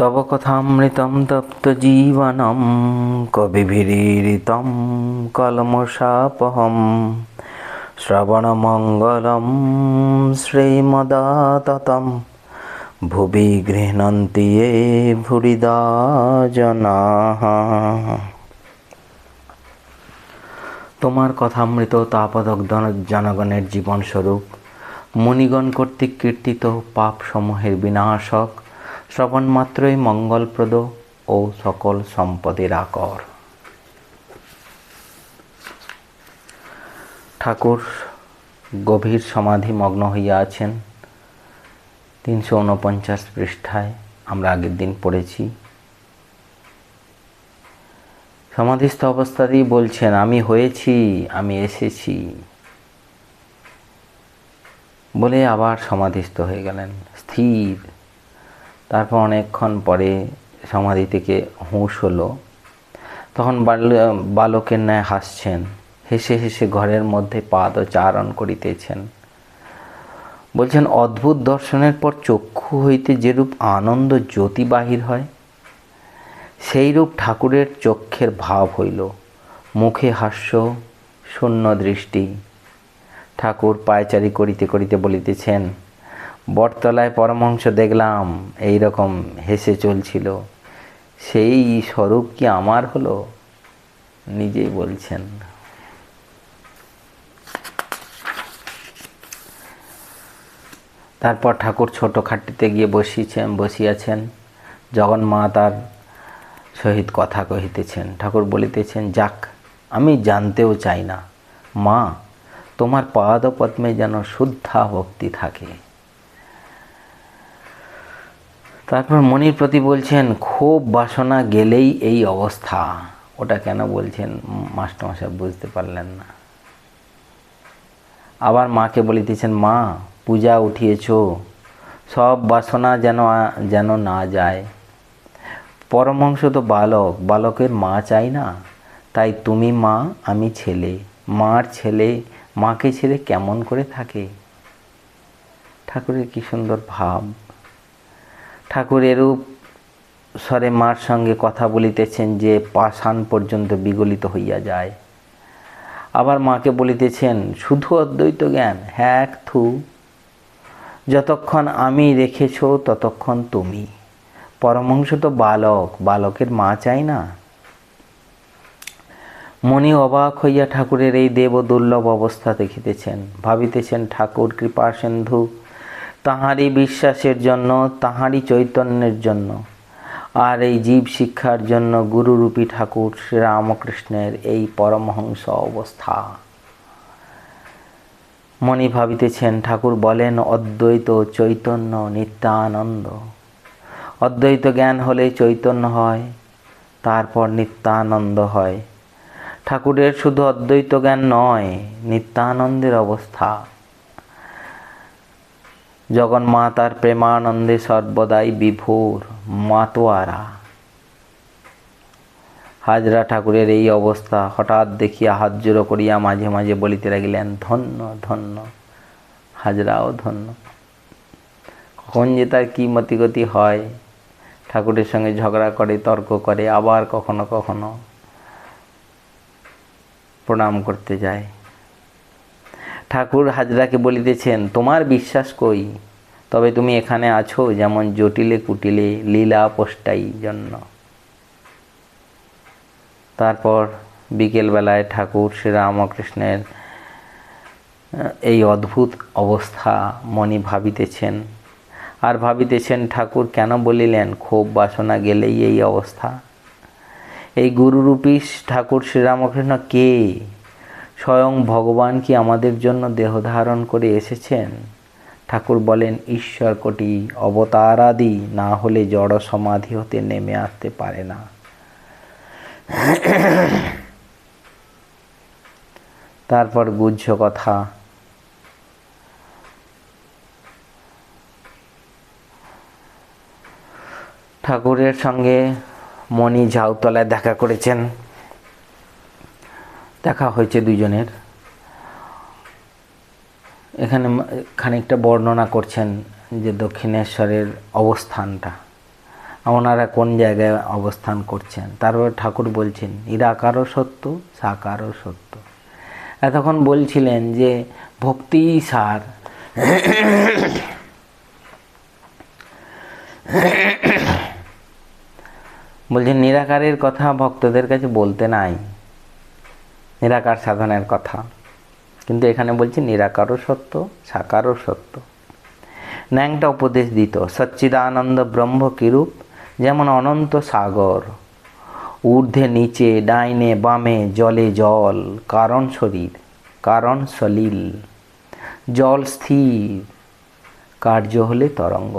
তব কথামৃতম তপ্তজীবনম কবিভিরীড়িতম কলমশাপহম শ্রবণমঙ্গলম শ্রীমদাততম ভুবি গৃহণন্তি ये ভুরিদা জনাঃ। তোমার কথামৃত তাপদগ্ধ জনগণের জীবনস্বরূপ মুনিগণ কর্তৃক কীর্তিত পাপসমূহের বিনাশক, শ্রবণ মাত্রই মঙ্গলপ্রদ ও সকল সম্পদের আকর। ঠাকুর গভীর সমাধিমগ্ন হইয়া আছেন। 349 পৃষ্ঠায় আমরা আগের দিন পড়েছি। সমাধিস্থ অবস্থাতেই বলছেন, আমি হয়েছি, আমি এসেছি বলে আবার সমাধিস্থ হয়ে গেলেন, স্থির। তারপর অনেকক্ষণ পরে সমাধি থেকে হুঁশ হলো। তখন বালকের ন্যায় হাসছেন, হেসে হেসে ঘরের মধ্যে পাদচারণ করিতেছেন। বলছেন, অদ্ভুত দর্শনের পর চক্ষু হইতে যেরূপ আনন্দ জ্যোতি বাহির হয়, সেই রূপ ঠাকুরের চক্ষের ভাব হইল। মুখে হাস্য, শূন্য দৃষ্টি। ঠাকুর পায়চারি করিতে করিতে বলিতেছেন, বটতলায় পরমহংস দেখলাম এই রকম হেসে চলছিল, সেই স্বরূপ কি আমার হলো? নিজেই বলছেন। তারপর ঠাকুর ছোট খাটটিতে গিয়ে বসিয়াছেন। জগন্মাতার সহিত কথা কহিতেছেন। ঠাকুর বলিতেছেন, যাক, আমি জানতেও চাই না মা, তোমার পাদপদ্মে যেন শুদ্ধা ভক্তি থাকে। তারপর মনির প্রতি বলছেন, খুব বাসনা গেলেই এই অবস্থা। ওটা কেন বলছেন মাস্টারমশাই বুঝতে পারলেন না। আবার মাকে বলিতেছেন, মা, পূজা উঠিয়েছ, সব বাসনা যেন না যায়। পরমহংস তো বালক, বালকের মা চাই না। তাই তুমি মা, আমি ছেলে। মার ছেলে মাকে ছেড়ে কেমন করে থাকে? ঠাকুরের কি সুন্দর ভাব। ঠাকুর এরূপ স্বরে মার সঙ্গে কথা বলিতেছেন যে পাষাণ পর্যন্ত বিগলিত হইয়া যায়। আবার মাকে বলিতেছেন, শুধু অদ্বৈত জ্ঞান, হ্যাক থু, যতক্ষণ আমি রেখেছ ততক্ষণ তুমি। পরমহংস তো বালক, বালকের মা চাই না। মনি অবাক হইয়া ঠাকুরের এই দেব দুর্লভ অবস্থা দেখিতেছেন। ভাবিতেছেন, ঠাকুর কৃপা সিন্ধু, তাঁহারই বিশ্বাসের জন্য, তাঁহারই চৈতন্যের জন্য, আর এই জীব শিক্ষার জন্য গুরুরূপী ঠাকুর শ্রীরামকৃষ্ণের এই পরমহংস অবস্থা। মনি ভাবিতেছেন, ঠাকুর বলেন অদ্বৈত চৈতন্য নিত্যানন্দ। অদ্বৈত জ্ঞান হলে চৈতন্য হয়, তারপর নিত্যানন্দ হয়। ঠাকুরের শুধু অদ্বৈত জ্ঞান নয়, নিত্যানন্দের অবস্থা। জগন্মাতার প্রেমানন্দে সর্বদাই বিভোর মাতোয়ারা। হাজরা ঠাকুরের এই অবস্থা হঠাৎ দেখিয়া হাত জোড়ো করিয়া মাঝে মাঝে বলিতে লাগিলেন, ধন্য ধন্য। হাজরাও ধন্য। কখন যে তার কী মতিগতি হয়, ঠাকুরের সঙ্গে ঝগড়া করে, তর্ক করে, আবার কখনো কখনো প্রণাম করতে যায়। ঠাকুর হাজরাকে বলিতেছেন, তোমার বিশ্বাস কই, তবে তুমি এখানে আছো যেমন জটিলে কুটিলে লীলা পোষ্টাই জন্য। তারপর বিকেলবেলায় ঠাকুর শ্রীরামকৃষ্ণের এই অদ্ভুত অবস্থা মনি ভাবিতেছেন। আর ভাবিতেছেন, ঠাকুর কেন বলিলেন খুব বাসনা গেলেই এই অবস্থা? এই গুরুরূপী ঠাকুর শ্রীরামকৃষ্ণ কে? স্বয়ং ভগবান কি আমাদের জন্য দেহ ধারণ করে এসেছেন? ঠাকুর বলেন, ঈশ্বর কোটি অবতারাদি না হলে জড় সমাধি হতে নেমে আসতে পারে না। তারপর গুহ্য কথা, ঠাকুরের সঙ্গে মনি ঝাউতলায় দেখা করেছেন। দেখা হয়েছে দুজনের। এখানে খানিকটা বর্ণনা করছেন যে দক্ষিণেশ্বরের অবস্থানটা। ওনারা কোন জায়গায় অবস্থান করছেন। তারপর ঠাকুর বলছেন নিরাকারও সত্য, সাকারও সত্য। এতক্ষণ বলছিলেন যে ভক্তি সার, বলছেন নিরাকারের কথা ভক্তদের কাছে বলতে নাই, নিরাকার সাধনের কথা। কিন্তু এখানে বলছি নিরাকারও সত্য, সাকারও সত্য। ন্যাংটা উপদেশ দিত, সচ্চিদানন্দ ব্রহ্ম কিরূপ, যেমন অনন্ত সাগর, ঊর্ধ্বে নিচে ডাইনে বামে জলে জল, কারণ শরীর কারণ সলিল, জল স্থির কার্য হলে তরঙ্গ,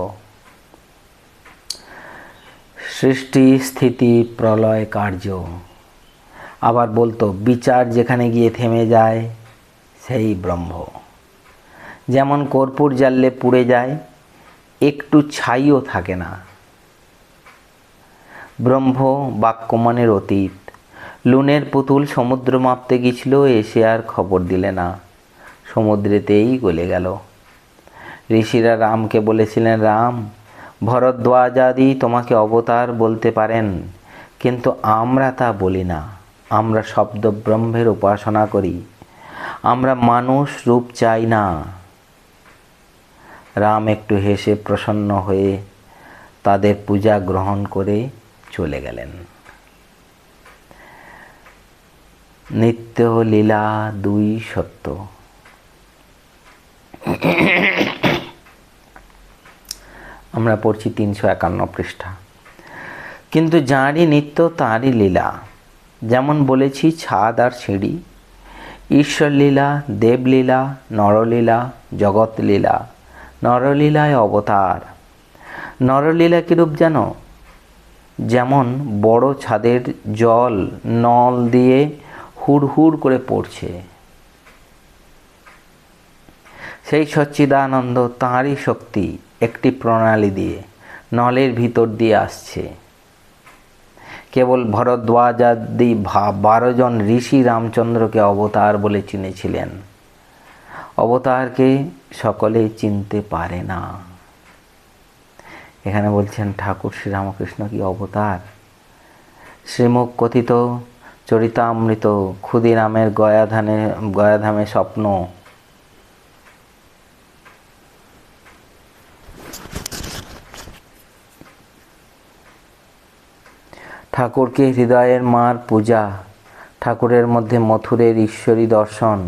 সৃষ্টি স্থিতি প্রলয় কার্য। আবার বলতো বিচার যেখানে গিয়ে থেমে যায় সেই ব্রহ্ম। যেমন কর্পূর জ্বাললে পুড়ে যায়, একটু ছাইও থাকে না। ব্রহ্ম বাক্যমানের অতীত। লুনের পুতুল সমুদ্র মাপতে গিয়েছিল, এসে আর খবর দিলে না, সমুদ্রেতেই গলে গেল। ঋষিরা রামকে বলেছিলেন, রাম, ভরদ্বাজাদি তোমাকে অবতার বলতে পারেন, কিন্তু আমরা তা বলি না। আমরা শব্দ ব্রহ্মের উপাসনা করি, আমরা মানুষ রূপ চাই না। রাম একটু হেসে প্রসন্ন হয়ে তাদের পূজা গ্রহণ করে চলে গেলেন। নিত্য লীলা দুই সত্য। আমরা পড়ছি 351 পৃষ্ঠা। কিন্তু যাঁরই নিত্য তাঁরই লীলা। যেমন বলেছি ছাদ আর সিঁড়ি, ঈশ্বর লীলা, দেবলীলা, নরলীলা, জগৎ লীলা। নরলীলায় অবতার। নরলীলা কিরূপ জানো? যেমন বড় ছাদের জল নল দিয়ে হুড় করে পড়ছে, সেই সচ্চিদানন্দ তাঁরই শক্তি একটি প্রণালী দিয়ে নলের ভিতর দিয়ে আসছে। কেবল ভরদ্বাজাদি 12 জন ঋষি রামচন্দ্রকে অবতার বলে চিনেছিলেন। অবতারকে সকলে চিনতে পারে না। এখানে বলছেন ঠাকুর শ্রীরামকৃষ্ণ কি অবতার? শ্রীমুখ কথিত চরিতামৃত, ক্ষুদিরামের গয়াধামে স্বপ্ন, ঠাকুরকে হৃদয়ের মার পূজা, ঠাকুরের মধ্যে মথুরের ঈশ্বরী দর্শন,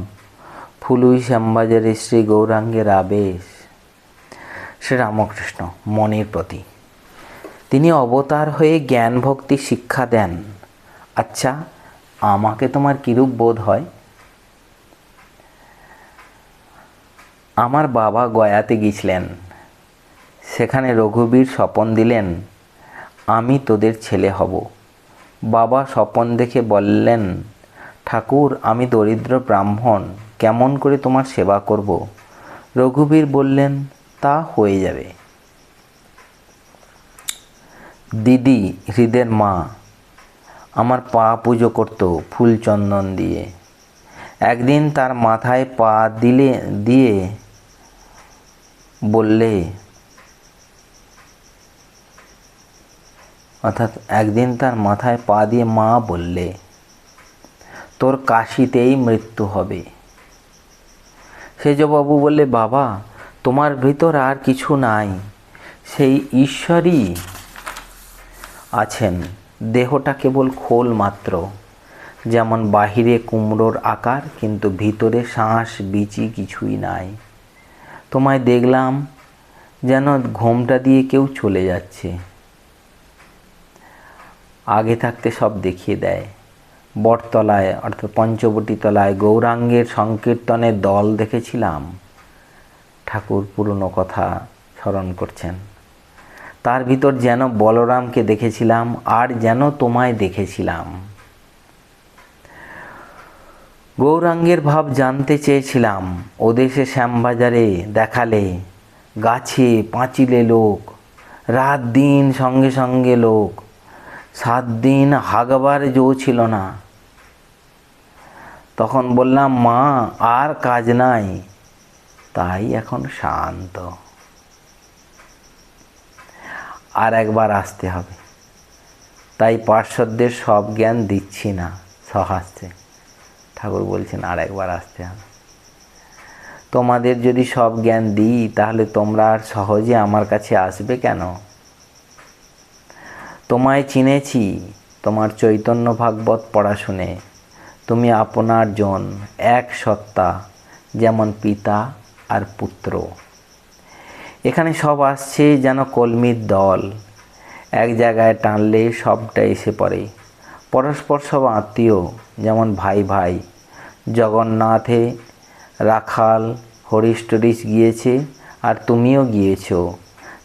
ফুলুই শ্যামবাজারের শ্রী গৌরাঙ্গের আবেশ। শ্রীরামকৃষ্ণ মনের প্রতি তিনি অবতার হয়ে জ্ঞান ভক্তি শিক্ষা দেন। আচ্ছা, আমাকে তোমার কিরূপ বোধ হয়? আমার বাবা গয়াতে গিয়েছিলেন, সেখানে রঘুবীর স্বপন দিলেন, আমি তোদের ছেলে হব। বাবা স্বপন দেখে বললেন, ঠাকুর আমি দরিদ্র ব্রাহ্মণ, কেমন করে তোমার সেবা করব? রঘুবীর বললেন, তা হয়ে যাবে। দিদি হৃদের মা আমার পা পুজো করত ফুল চন্দন দিয়ে। একদিন তার মাথায় পা দিয়ে বললে, অর্থাৎ একদিন তার মাথায় পা দিয়ে মা বললে, তোর কাশিতেই মৃত্যু হবে। সেজবাবু বললে, বাবা তোমার ভিতর আর কিছু নাই, সেই ঈশ্বরই আছেন, দেহটা কেবল খোল মাত্র। যেমন বাহিরে কুমড়োর আকার, কিন্তু ভিতরে শাঁস বিচি কিছুই নাই। তোমায় দেখলাম যেন ঘোমটা দিয়ে কেউ চলে যাচ্ছে, আগে থাকতে সব দেখিয়ে দেয়। বটতলায় অর্থাৎ পঞ্চবটী তলায় গৌরাঙ্গের সংকীর্তনের দল দেখেছিলাম। ঠাকুর পুরনো কথা স্মরণ করছেন। তার ভিতর যেন বলরামকে দেখেছিলাম, আর যেন তোমায় দেখেছিলাম। গৌরাঙ্গের ভাব জানতে চেয়েছিলাম। ওদেশে শ্যামবাজারে দেখালে, গাছে পাঁচিলে লোক, রাত দিন সঙ্গে সঙ্গে লোক, 7 দিন হাগবার জো ছিল না। তখন বললাম, মা আর কাজ নাই, তাই এখন শান্ত। আর একবার আসতে হবে। তাই পার্শ্বদের সব জ্ঞান দিচ্ছি না সহাস্যে। ঠাকুর বলছেন আর একবার আসতে হবে। তোমাদের যদি সব জ্ঞান দিই তাহলে তোমরা আর সহজে আমার কাছে আসবে কেন? তোমায় চিনেছি তোমার চৈতন্য ভাগবত পড়া শুনে। তুমি আপনার জন, এক সত্তা, যেমন পিতা আর পুত্র। এখানে সব আসছে যেন কলমির দল, এক জায়গায় টানলে সবটা এসে পড়ে। পরস্পর সব আত্মীয়, যেমন ভাই ভাই। জগন্নাথে রাখাল হরিশ টরিশ গিয়েছে আর তুমিও গিয়েছ,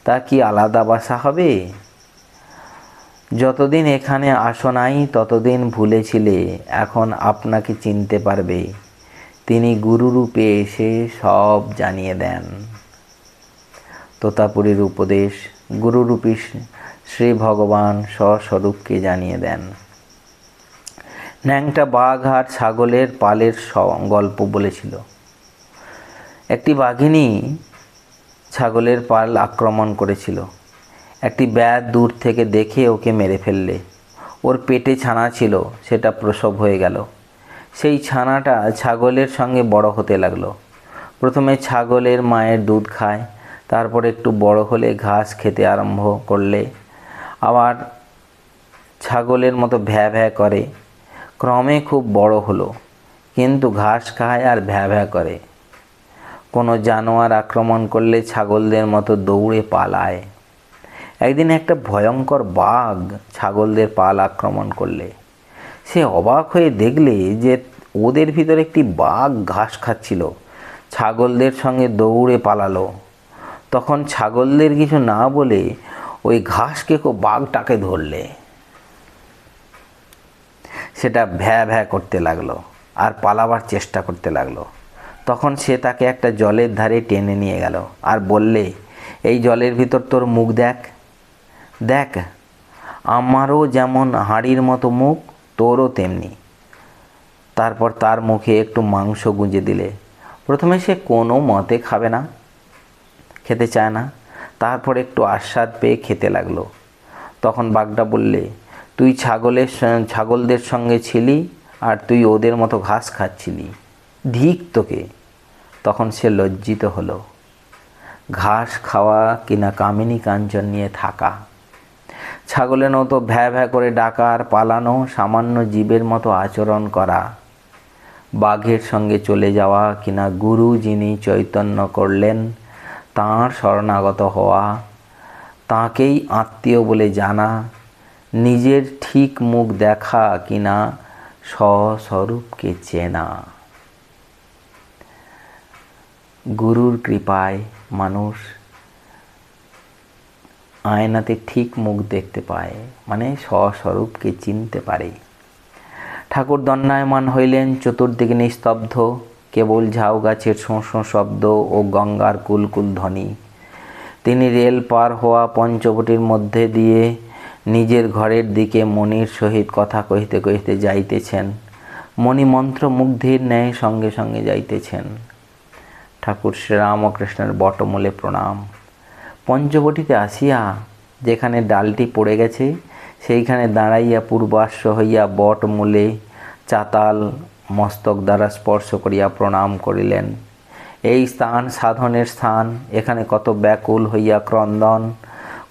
তা কি আলাদা বাসা হবে? যতদিন এখানে আসো নাই ততদিন ভুলেছিলে, এখন আপনাকে চিনতে পারবে। তিনি গুরুরূপে এসে সব জানিয়ে দেন। তোতাপুরীর উপদেশ, গুরুরূপী শ্রী ভগবান স্বস্বরূপকে জানিয়ে দেন। ন্যাংটা বাঘ আর ছাগলের পালের গল্প বলেছিল। একটি বাঘিনী ছাগলের পাল আক্রমণ করেছিল। একটি ব্যাধ দূর থেকে দেখে ওকে মেরে ফেললে। ওর পেটে ছানা ছিল, সেটা প্রসব হয়ে গেল। সেই ছানাটা ছাগলের সঙ্গে বড় হতে লাগলো। প্রথমে ছাগলের মায়ের দুধ খায়, তারপর একটু বড় হলে ঘাস খেতে আরম্ভ করলে, আবার ছাগলের মতো ভ্যা ভ্যা করে। ক্রমে খুব বড় হলো, কিন্তু ঘাস খায় আর ভ্যা ভ্যা করে। কোনো জানোয়ার আক্রমণ করলে ছাগলদের মতো দৌড়ে পালায়। একদিন একটা ভয়ঙ্কর বাঘ ছাগলদের পাল আক্রমণ করলে সে অবাক হয়ে দেখলে যে ওদের ভিতরে একটি বাঘ ঘাস খাচ্ছিল। ছাগলদের সঙ্গে দৌড়ে পালালো। তখন ছাগলদের কিছু না বলে ওই ঘাস কেকো বাঘটাকে ধরলে। সেটা ভ্যা ভ্যা করতে লাগলো আর পালাবার চেষ্টা করতে লাগলো। তখন সে তাকে একটা জলের ধারে টেনে নিয়ে গেল আর বললে, এই জলের ভিতর তোর মুখ দেখ, দেখ আমারও যেমন হাঁড়ির মতো মুখ, তোরও তেমনি। তারপর তার মুখে একটু মাংস গুঁজে দিলে। প্রথমে সে কোনো মতে খাবে না, খেতে চায় না। তারপর একটু আস্বাদ পেয়ে খেতে লাগলো। তখন বাঘটা বললে, তুই ছাগলদের সঙ্গে ছিলি আর তুই ওদের মতো ঘাস খাচ্ছিলি, ধিক তোকে। তখন সে লজ্জিত হলো। ঘাস খাওয়া কিনা কামিনী কাঞ্চন নিয়ে থাকা, ছাগলের মতো ভ্যা ভ্যা করে ডাকা আর পালানো, সামান্য জীবের মতো আচরণ করা, বাঘের সঙ্গে চলে যাওয়া কিনা গুরু যিনি চৈতন্য করলেন তাঁর শরণাগত হওয়া, তাঁকেই আত্মীয় বলে জানা, নিজের ঠিক মুখ দেখা কিনা স্বস্বরূপকে চেনা। গুরুর কৃপায় মানুষ আয়নাতে ঠিক মুখ দেখতে পায়, মানে স্বস্বরূপকে চিনতে পারে। ঠাকুর দণ্ডায়মান হইলেন, চতুর্দিকে নিস্তব্ধ, কেবল ঝাউ গাছের শোঁ শোঁ শব্দ ও গঙ্গার কুলকুল ধ্বনি। তিনি রেল পার হওয়া পঞ্চবটির মধ্যে দিয়ে নিজের ঘরের দিকে মণির সহিত কথা কহিতে কহিতে যাইতেছেন। মণি মন্ত্রমুগ্ধের ন্যায় সঙ্গে সঙ্গে যাইতেছেন। ঠাকুর শ্রীরামকৃষ্ণের বটমূলে প্রণাম। পঞ্চবটিতে আসিয়া যেখানে ডালটি পড়ে গেছে সেইখানে দাঁড়াইয়া পূর্বাশ্ব হইয়া বটমূলে চাতাল মস্তক দ্বারা স্পর্শ করিয়া প্রণাম করিলেন। এই স্থান সাধনের স্থান, এখানে কত ব্যাকুল হইয়া ক্রন্দন,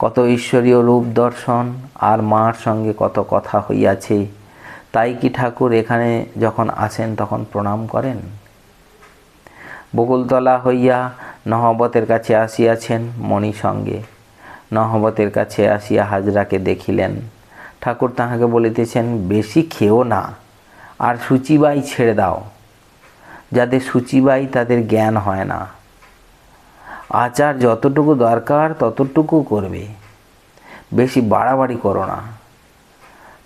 কত ঈশ্বরীয় রূপ দর্শন আর মার সঙ্গে কত কথা হইয়াছে। তাই কি ঠাকুর এখানে যখন আসেন তখন প্রণাম করেন? বকুলতলা হইয়া নহবতের কাছে আসিয়াছেন মণি সঙ্গে। নহবতের কাছে আসিয়া হাজরাকে দেখিলেন। ঠাকুর তাহাকে বলিতেছেন, বেশি খেও না আর সূচিবাই ছেড়ে দাও। যাদের সূচিবাই তাদের জ্ঞান হয় না। আচার যতটুকু দরকার ততটুকু করবে, বেশি বাড়াবাড়ি করো না।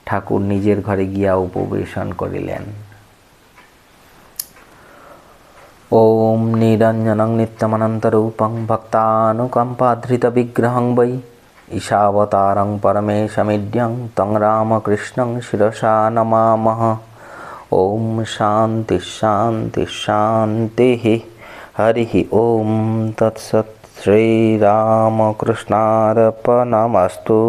ঠাকুর নিজের ঘরে গিয়া উপবেশন করিলেন। ওম নিরঞ্জনং নিত্যমনন্তরূপং ভক্তানুকম্পাধৃতবিগ্রহং বৈ ঈশাবতারং পরমেশমিড্যং তং রামকৃষ্ণং শিরসা নমামঃ। ওম শান্তি শান্তি শান্তি। হরি ওম তৎসৎ। শ্রীরামকৃষ্ণার্পণমস্তু।